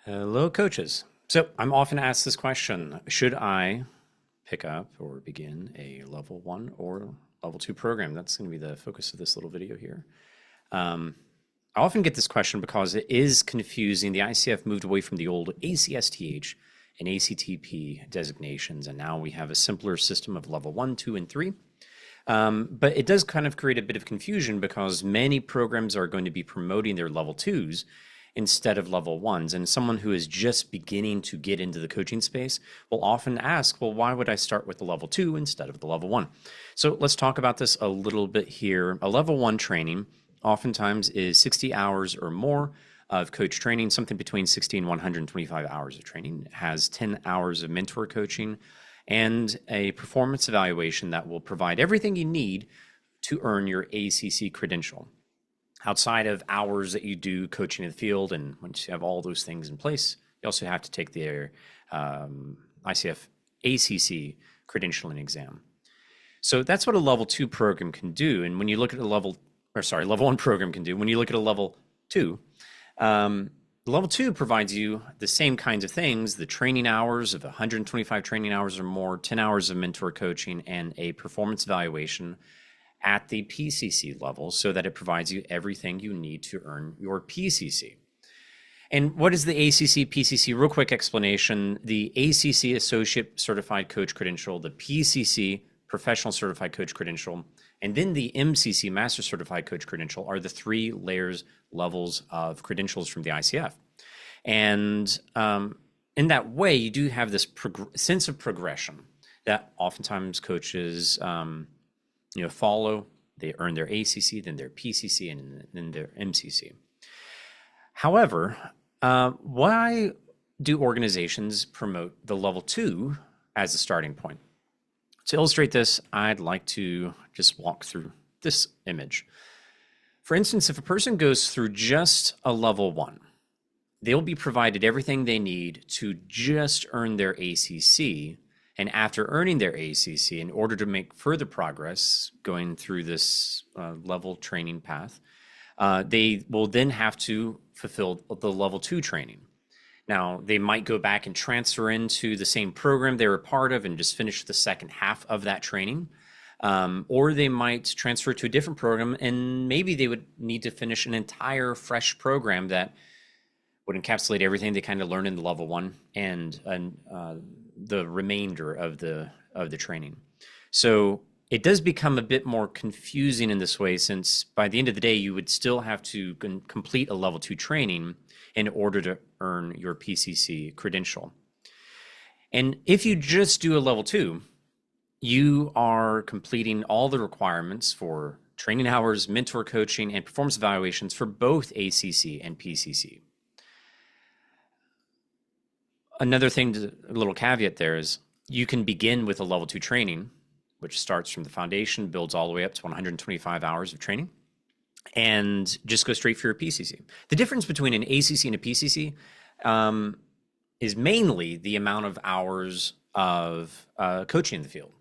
Hello, coaches. So I'm often asked this question, should I pick up or begin a level one or level two program? That's going to be the focus of this little video here. I often get this question because it is confusing. The ICF moved away from the old ACSTH and ACTP designations, and now we have a simpler system of level one, two, and three. But it does kind of create a bit of confusion because many programs are going to be promoting their level twos instead of level ones. And someone who is just beginning to get into the coaching space will often ask, well, why would I start with the level two instead of the level one? So let's talk about this a little bit here. A level one training oftentimes is 60 hours or more of coach training, something between 60 and 125 hours of training. It has 10 hours of mentor coaching and a performance evaluation that will provide everything you need to earn your ACC credential. Outside of hours that you do coaching in the field, and once you have all those things in place, you also have to take the ICF ACC credentialing exam. So that's what a level two program can do. And when you look at level one program can do. When you look at a level two, level two provides you the same kinds of things, the training hours of 125 training hours or more, 10 hours of mentor coaching, and a performance evaluation at the PCC level so that it provides you everything you need to earn your PCC. And what is the ACC, PCC? Real quick explanation. The ACC Associate Certified Coach Credential, the PCC Professional Certified Coach Credential, and then the MCC Master Certified Coach Credential are the three levels of credentials from the ICF. And in that way, you do have this sense of progression that oftentimes coaches follow. They earn their ACC, then their PCC, and then their MCC. However, why do organizations promote the level two as a starting point? To illustrate this, I'd like to just walk through this image. For instance, if a person goes through just a level one, they'll be provided everything they need to just earn their ACC. And after earning their ACC, in order to make further progress going through this level training path, they will then have to fulfill the level two training. Now, they might go back and transfer into the same program they were part of and just finish the second half of that training. Or they might transfer to a different program, and maybe they would need to finish an entire fresh program that would encapsulate everything they kind of learned in the level one and the remainder of the training. So it does become a bit more confusing in this way, since by the end of the day, you would still have to complete a level two training in order to earn your PCC credential. And if you just do a level two, you are completing all the requirements for training hours, mentor coaching, and performance evaluations for both ACC and PCC. Another thing, a little caveat there is you can begin with a level two training, which starts from the foundation, builds all the way up to 125 hours of training, and just go straight for your PCC. The difference between an ACC and a PCC is mainly the amount of hours of coaching in the field.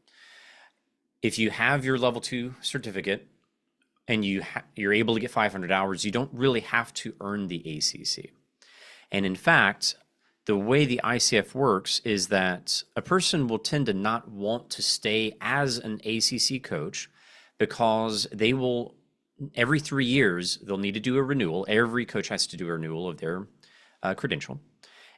If you have your level two certificate and you're able to get 500 hours, you don't really have to earn the ACC. And in fact, the way the ICF works is that a person will tend to not want to stay as an ACC coach because they will, every 3 years, they'll need to do a renewal. Every coach has to do a renewal of their credential.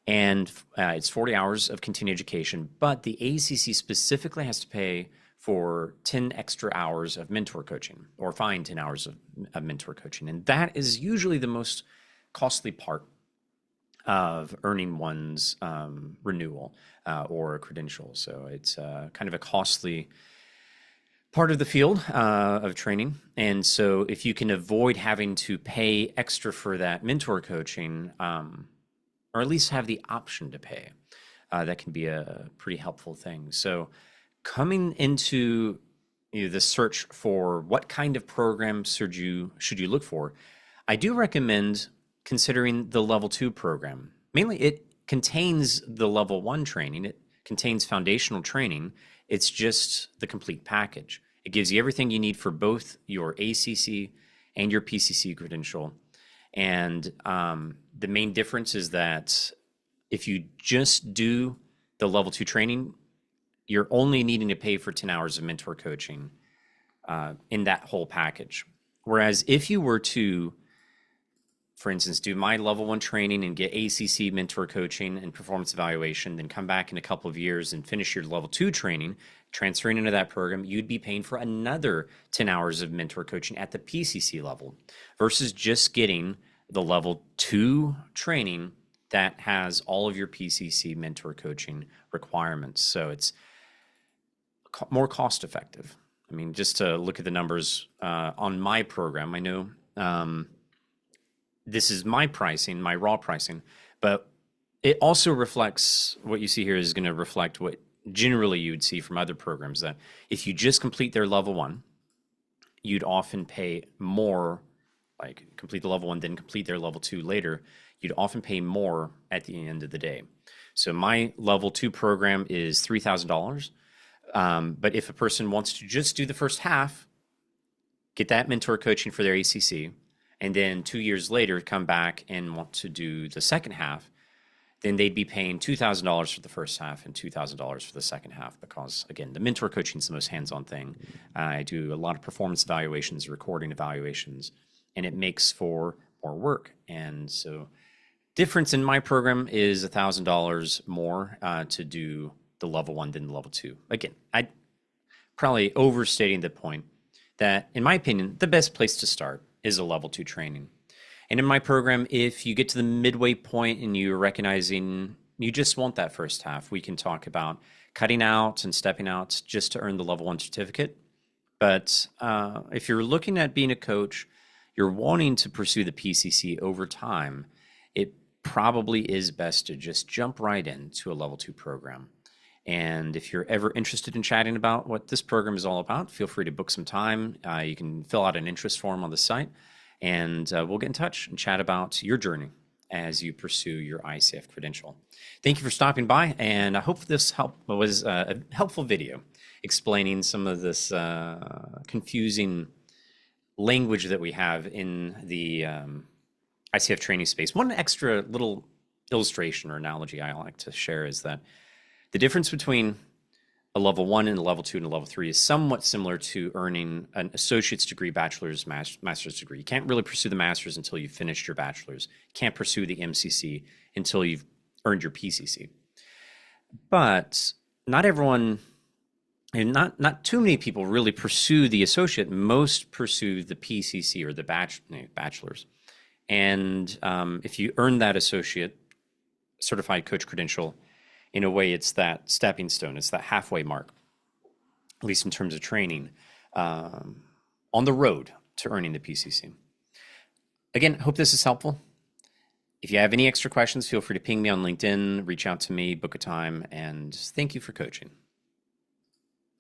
And it's 40 hours of continuing education, but the ACC specifically has to pay for 10 extra hours of mentor coaching, or find 10 hours of mentor coaching. And that is usually the most costly part of earning one's renewal or credential. So it's kind of a costly part of the field of training. And so if you can avoid having to pay extra for that mentor coaching, or at least have the option to pay, that can be a pretty helpful thing. So coming into the search for what kind of programs should you look for, I do recommend considering the level two program. Mainly it contains the level one training, it contains foundational training, it's just the complete package. It gives you everything you need for both your ACC and your PCC credential. And the main difference is that if you just do the level 2 training, you're only needing to pay for 10 hours of mentor coaching in that whole package. Whereas if you were to, for instance, do my level 1 training and get ACC mentor coaching and performance evaluation, then come back in a couple of years and finish your level 2 training, transferring into that program, you'd be paying for another 10 hours of mentor coaching at the PCC level versus just getting the level 2 training that has all of your PCC mentor coaching requirements. So it's more cost effective. I mean, just to look at the numbers on my program, I know this is my pricing, my raw pricing, but it also reflects what you see here is going to reflect what generally you would see from other programs, that if you just complete their level 1, you'd often pay more, like complete the level 1, then complete their level 2 later. You'd often pay more at the end of the day. So my level 2 program is $3,000. But if a person wants to just do the first half, get that mentor coaching for their ACC, and then 2 years later come back and want to do the second half, then they'd be paying $2,000 for the first half and $2,000 for the second half because, again, the mentor coaching is the most hands-on thing. I do a lot of performance evaluations, recording evaluations, and it makes for more work. And so difference in my program is $1,000 more to do the level 1 than the level 2. Again, I probably overstating the point that, in my opinion, the best place to start is a level 2 training. And in my program, if you get to the midway point and you're recognizing you just want that first half, we can talk about cutting out and stepping out just to earn the level 1 certificate. But if you're looking at being a coach, you're wanting to pursue the PCC over time, it probably is best to just jump right into a level 2 program. And if you're ever interested in chatting about what this program is all about, feel free to book some time. You can fill out an interest form on the site, and we'll get in touch and chat about your journey as you pursue your ICF credential. Thank you for stopping by, and I hope this was a helpful video explaining some of this confusing language that we have in the ICF training space. One extra little illustration or analogy I like to share is that the difference between a level 1 and a level 2 and a level 3 is somewhat similar to earning an associate's degree, bachelor's, master's degree. You can't really pursue the master's until you've finished your bachelor's. You can't pursue the MCC until you've earned your PCC. But not everyone, and not too many people really pursue the associate. Most pursue the PCC or the bachelor's. And if you earn that associate certified coach credential, in a way, it's that stepping stone. It's that halfway mark, at least in terms of training, on the road to earning the PCC. Again, hope this is helpful. If you have any extra questions, feel free to ping me on LinkedIn, reach out to me, book a time, and thank you for coaching.